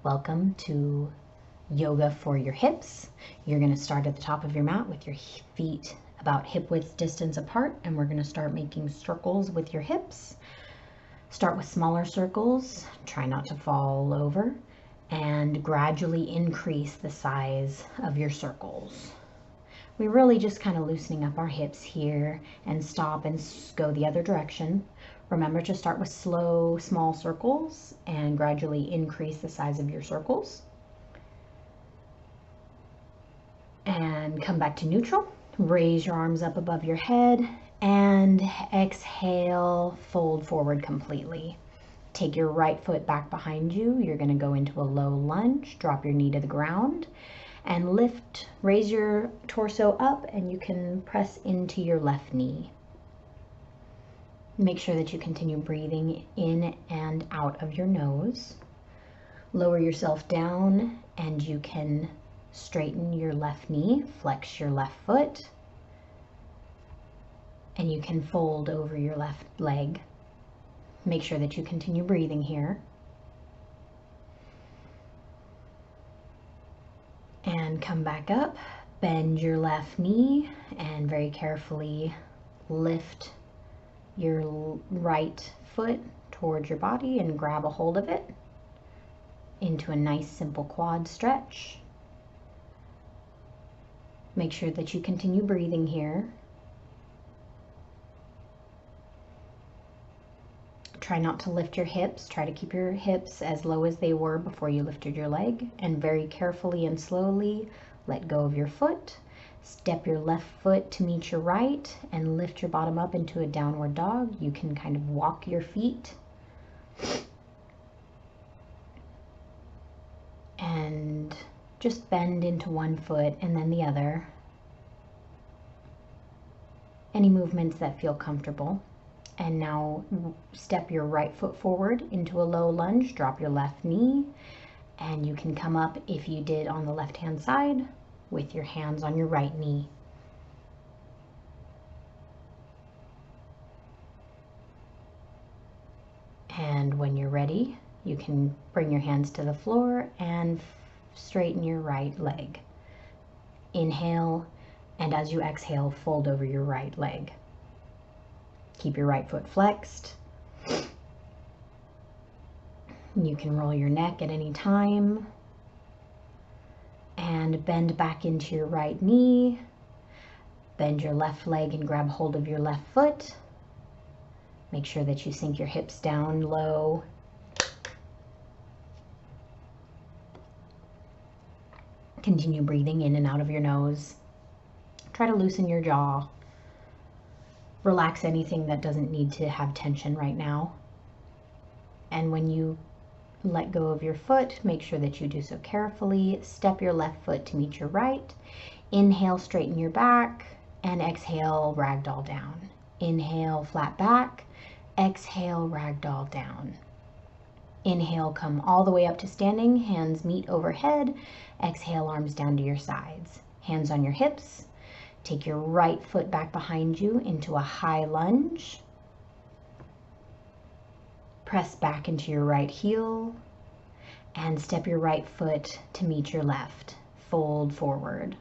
Welcome to yoga for your hips. You're going to start at the top of your mat with your feet about hip width distance apart, and we're going to start making circles with your hips. Start with smaller circles, try not to fall over, and gradually increase the size of your circles. We're really just kind of loosening up our hips here and stop and go the other direction. Remember to start with slow, small circles and gradually increase the size of your circles. And come back to neutral. Raise your arms up above your head and exhale, fold forward completely. Take your right foot back behind you. You're going to go into a low lunge, drop your knee to the ground and lift, raise your torso up, and you can press into your left knee. Make sure that you continue breathing in and out of your nose. Lower yourself down and you can straighten your left knee, flex your left foot, and you can fold over your left leg. Make sure that you continue breathing here. And come back up, bend your left knee, and very carefully lift your right foot towards your body and grab a hold of it into a nice simple quad stretch. Make sure that you continue breathing here. Try not to lift your hips. Try to keep your hips as low as they were before you lifted your leg, and very carefully and slowly let go of your foot. Step your left foot to meet your right and lift your bottom up into a downward dog. You can kind of walk your feet and just bend into one foot and then the other. Any movements that feel comfortable. And now step your right foot forward into a low lunge, drop your left knee, and you can come up, if you did on the left-hand side, with your hands on your right knee. And when you're ready, you can bring your hands to the floor and straighten your right leg. Inhale, and as you exhale, fold over your right leg. Keep your right foot flexed. You can roll your neck at any time. And bend back into your right knee. Bend your left leg and grab hold of your left foot. Make sure that you sink your hips down low. Continue breathing in and out of your nose. Try to loosen your jaw. Relax anything that doesn't need to have tension right now. And when you let go of your foot, make sure that you do so carefully. Step your left foot to meet your right. Inhale, straighten your back, and exhale, ragdoll down. Inhale, flat back. Exhale, ragdoll down. Inhale, come all the way up to standing. Hands meet overhead. Exhale, arms down to your sides. Hands on your hips. Take your right foot back behind you into a high lunge. Press back into your right heel and step your right foot to meet your left. Fold forward.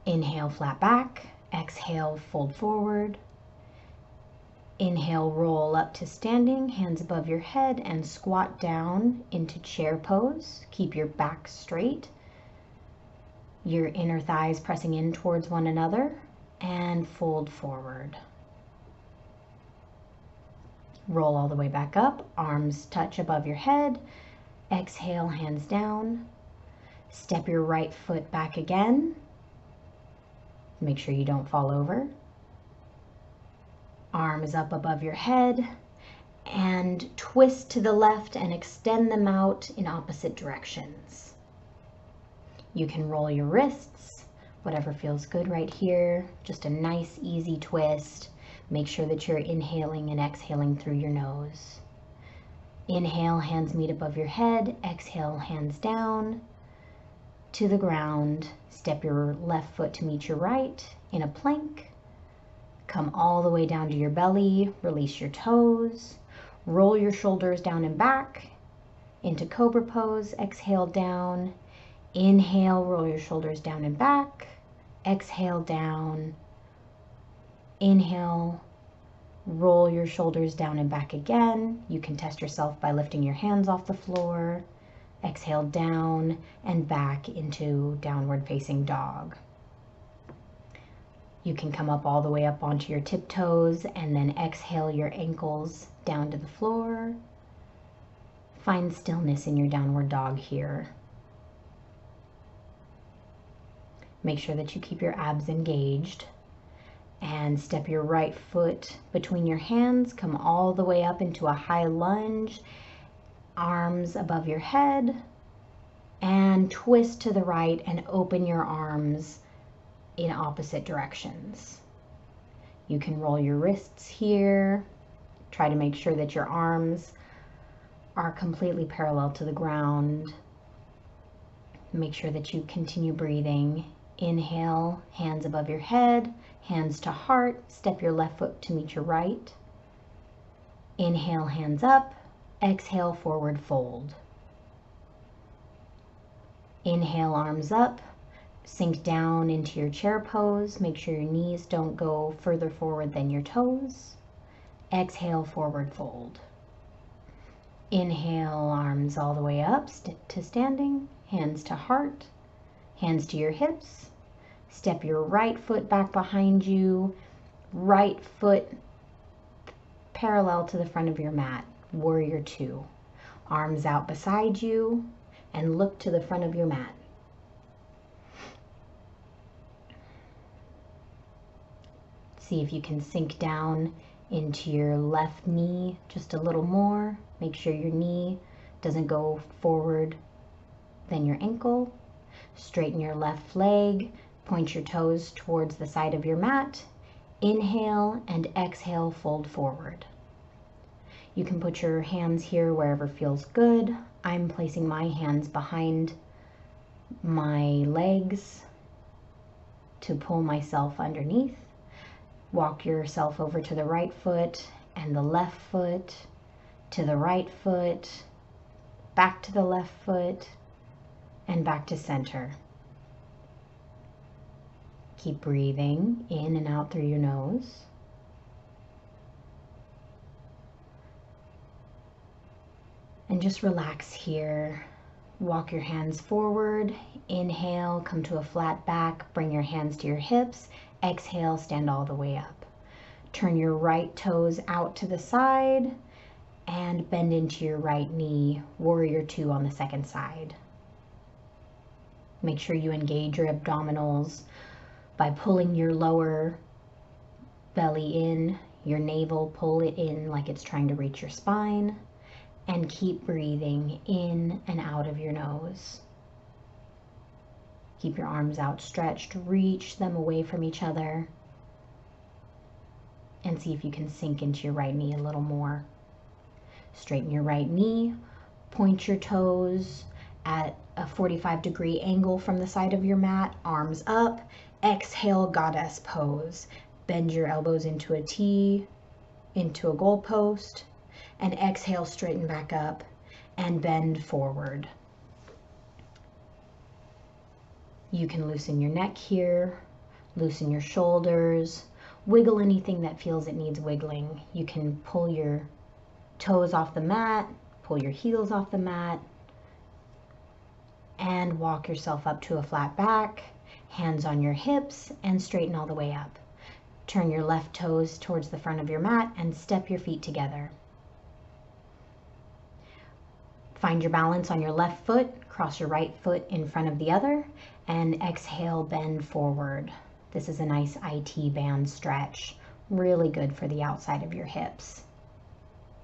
Inhale, flat back. Exhale, fold forward. Inhale, roll up to standing, hands above your head, and squat down into chair pose. Keep your back straight. Your inner thighs pressing in towards one another, and fold forward. Roll all the way back up, arms touch above your head. Exhale, hands down. Step your right foot back again. Make sure you don't fall over. Arms up above your head, and twist to the left and extend them out in opposite directions. You can roll your wrists, whatever feels good right here. Just a nice, easy twist. Make sure that you're inhaling and exhaling through your nose. Inhale, hands meet above your head. Exhale, hands down to the ground. Step your left foot to meet your right in a plank. Come all the way down to your belly. Release your toes. Roll your shoulders down and back into cobra pose. Exhale down. Inhale, roll your shoulders down and back. Exhale down. Inhale, roll your shoulders down and back again. You can test yourself by lifting your hands off the floor. Exhale down and back into downward facing dog. You can come up all the way up onto your tiptoes and then exhale your ankles down to the floor. Find stillness in your downward dog here. Make sure that you keep your abs engaged. And step your right foot between your hands. Come all the way up into a high lunge. Arms above your head. And twist to the right and open your arms in opposite directions. You can roll your wrists here. Try to make sure that your arms are completely parallel to the ground. Make sure that you continue breathing. Inhale, hands above your head, hands to heart. Step your left foot to meet your right. Inhale, hands up. Exhale, forward fold. Inhale, arms up. Sink down into your chair pose. Make sure your knees don't go further forward than your toes. Exhale, forward fold. Inhale, arms all the way up to standing. Hands to heart. Hands to your hips. Step your right foot back behind you. Right foot parallel to the front of your mat. Warrior two. Arms out beside you and look to the front of your mat. See if you can sink down into your left knee just a little more. Make sure your knee doesn't go forward than your ankle. Straighten your left leg. Point your toes towards the side of your mat. Inhale and exhale, fold forward. You can put your hands here wherever feels good. I'm placing my hands behind my legs to pull myself underneath. Walk yourself over to the right foot and the left foot, to the right foot, back to the left foot, and back to center. Keep breathing in and out through your nose. And just relax here. Walk your hands forward. Inhale, come to a flat back. Bring your hands to your hips. Exhale, stand all the way up. Turn your right toes out to the side and bend into your right knee. Warrior two on the second side. Make sure you engage your abdominals by pulling your lower belly in, your navel, pull it in like it's trying to reach your spine, and keep breathing in and out of your nose. Keep your arms outstretched, reach them away from each other, and see if you can sink into your right knee a little more. Straighten your right knee, point your toes at a 45-degree angle from the side of your mat, arms up. Exhale, goddess pose. Bend your elbows into a T, into a goalpost, and exhale, straighten back up and bend forward. You can loosen your neck here, loosen your shoulders, wiggle anything that feels it needs wiggling. You can pull your toes off the mat, pull your heels off the mat, and walk yourself up to a flat back, hands on your hips, and straighten all the way up. Turn your left toes towards the front of your mat and step your feet together. Find your balance on your left foot, cross your right foot in front of the other, and exhale, bend forward. This is a nice IT band stretch, really good for the outside of your hips.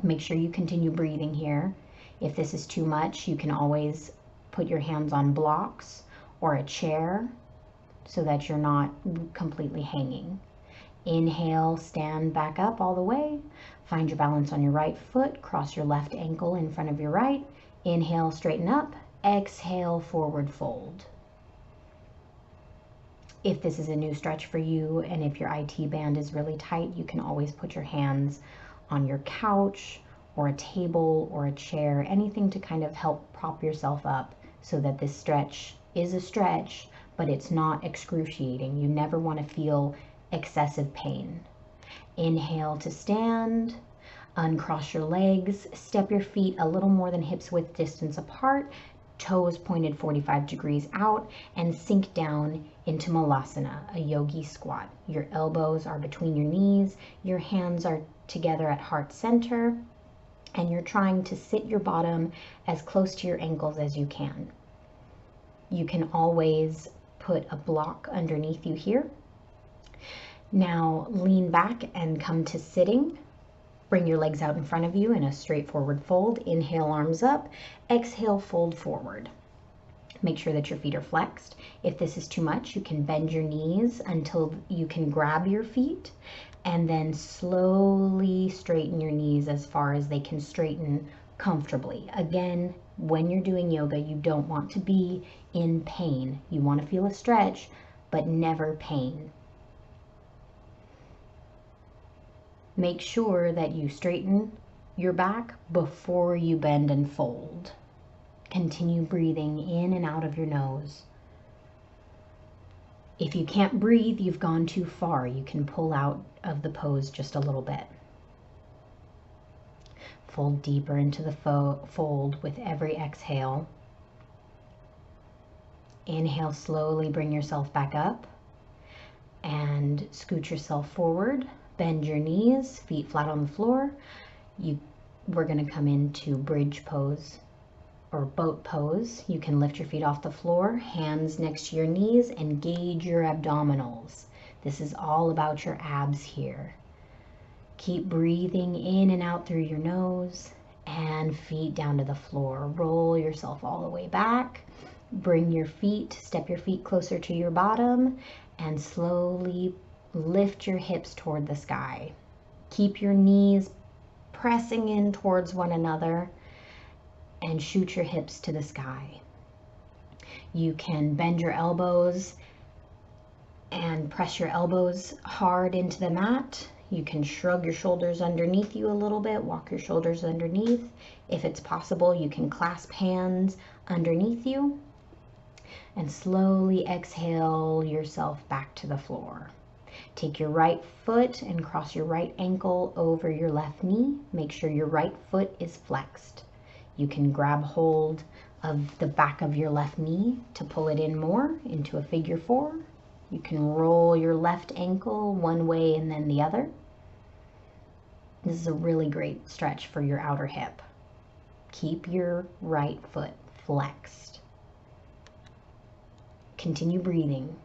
Make sure you continue breathing here. If this is too much, you can always put your hands on blocks or a chair so that you're not completely hanging. Inhale, stand back up all the way. Find your balance on your right foot, cross your left ankle in front of your right. Inhale, straighten up. Exhale, forward fold. If this is a new stretch for you and if your IT band is really tight, you can always put your hands on your couch or a table or a chair, anything to kind of help prop yourself up so that this stretch is a stretch, but it's not excruciating. You never want to feel excessive pain. Inhale to stand, uncross your legs, step your feet a little more than hips width distance apart, toes pointed 45 degrees out, and sink down into Malasana, a yogi squat. Your elbows are between your knees, your hands are together at heart center, and you're trying to sit your bottom as close to your ankles as you can. You can always put a block underneath you here. Now lean back and come to sitting. Bring your legs out in front of you in a straightforward fold. Inhale, arms up. Exhale, fold forward. Make sure that your feet are flexed. If this is too much, you can bend your knees until you can grab your feet, and then slowly straighten your knees as far as they can straighten comfortably. Again, when you're doing yoga, you don't want to be in pain. You want to feel a stretch, but never pain. Make sure that you straighten your back before you bend and fold. Continue breathing in and out of your nose. If you can't breathe, you've gone too far. You can pull out of the pose just a little bit. Fold deeper into the fold with every exhale. Inhale, slowly bring yourself back up and scoot yourself forward. Bend your knees, feet flat on the floor. We're going to come into bridge pose or boat pose. You can lift your feet off the floor, hands next to your knees, and gauge your abdominals. This is all about your abs here. Keep breathing in and out through your nose, and feet down to the floor. Roll yourself all the way back. Bring your feet, step your feet closer to your bottom, and slowly lift your hips toward the sky. Keep your knees pressing in towards one another and shoot your hips to the sky. You can bend your elbows and press your elbows hard into the mat. You can shrug your shoulders underneath you a little bit, walk your shoulders underneath. If it's possible, you can clasp hands underneath you and slowly exhale yourself back to the floor. Take your right foot and cross your right ankle over your left knee. Make sure your right foot is flexed. You can grab hold of the back of your left knee to pull it in more into a figure four. You can roll your left ankle one way and then the other. This is a really great stretch for your outer hip. Keep your right foot flexed. Continue breathing.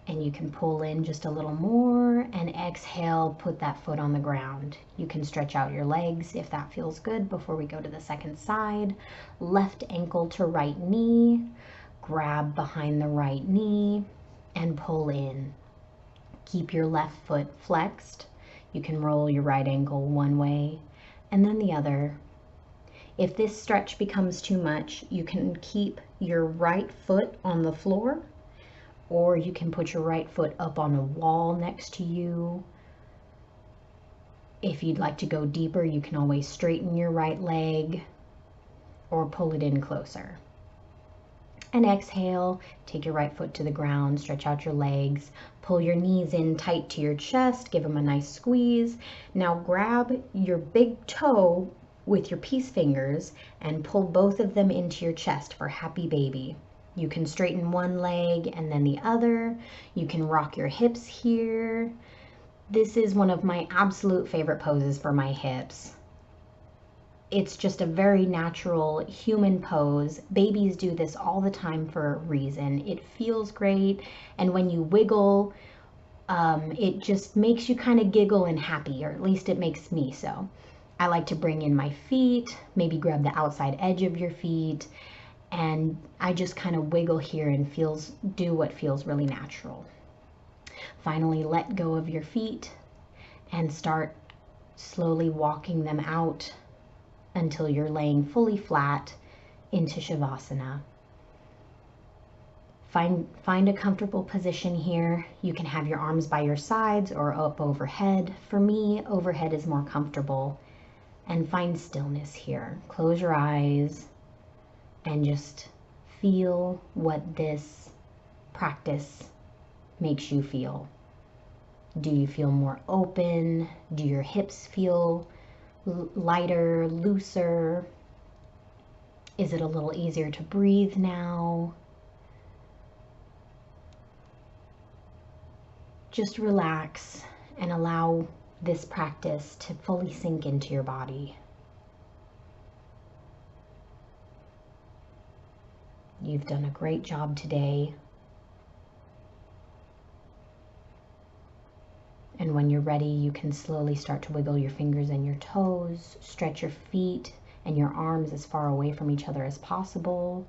And you can pull in just a little more and exhale, put that foot on the ground. You can stretch out your legs if that feels good before we go to the second side. Left ankle to right knee, grab behind the right knee and pull in. Keep your left foot flexed. You can roll your right ankle one way and then the other. If this stretch becomes too much, you can keep your right foot on the floor, or you can put your right foot up on a wall next to you. If you'd like to go deeper, you can always straighten your right leg or pull it in closer. And exhale, take your right foot to the ground, stretch out your legs, pull your knees in tight to your chest, give them a nice squeeze. Now grab your big toe with your peace fingers and pull both of them into your chest for happy baby. You can straighten one leg and then the other. You can rock your hips here. This is one of my absolute favorite poses for my hips. It's just a very natural human pose. Babies do this all the time for a reason. It feels great, and when you wiggle, it just makes you kind of giggle and happy, or at least it makes me so. I like to bring in my feet, maybe grab the outside edge of your feet, and I just kind of wiggle here and do what feels really natural. Finally, let go of your feet and start slowly walking them out until you're laying fully flat into Shavasana. Find a comfortable position here. You can have your arms by your sides or up overhead. For me, overhead is more comfortable. And find stillness here. Close your eyes and just feel what this practice makes you feel. Do you feel more open? Do your hips feel lighter, looser? Is it a little easier to breathe now? Just relax and allow this practice to fully sink into your body. You've done a great job today. And when you're ready, you can slowly start to wiggle your fingers and your toes, stretch your feet and your arms as far away from each other as possible.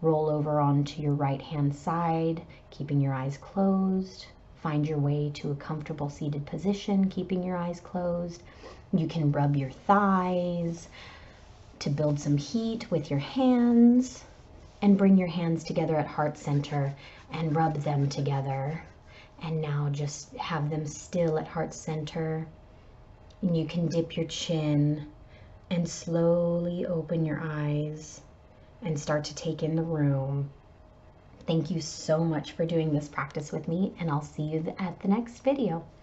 Roll over onto your right hand side, keeping your eyes closed. Find your way to a comfortable seated position, keeping your eyes closed. You can rub your thighs to build some heat with your hands, and bring your hands together at heart center and rub them together. And now just have them still at heart center. And you can dip your chin and slowly open your eyes and start to take in the room. Thank you so much for doing this practice with me, and I'll see you at the next video.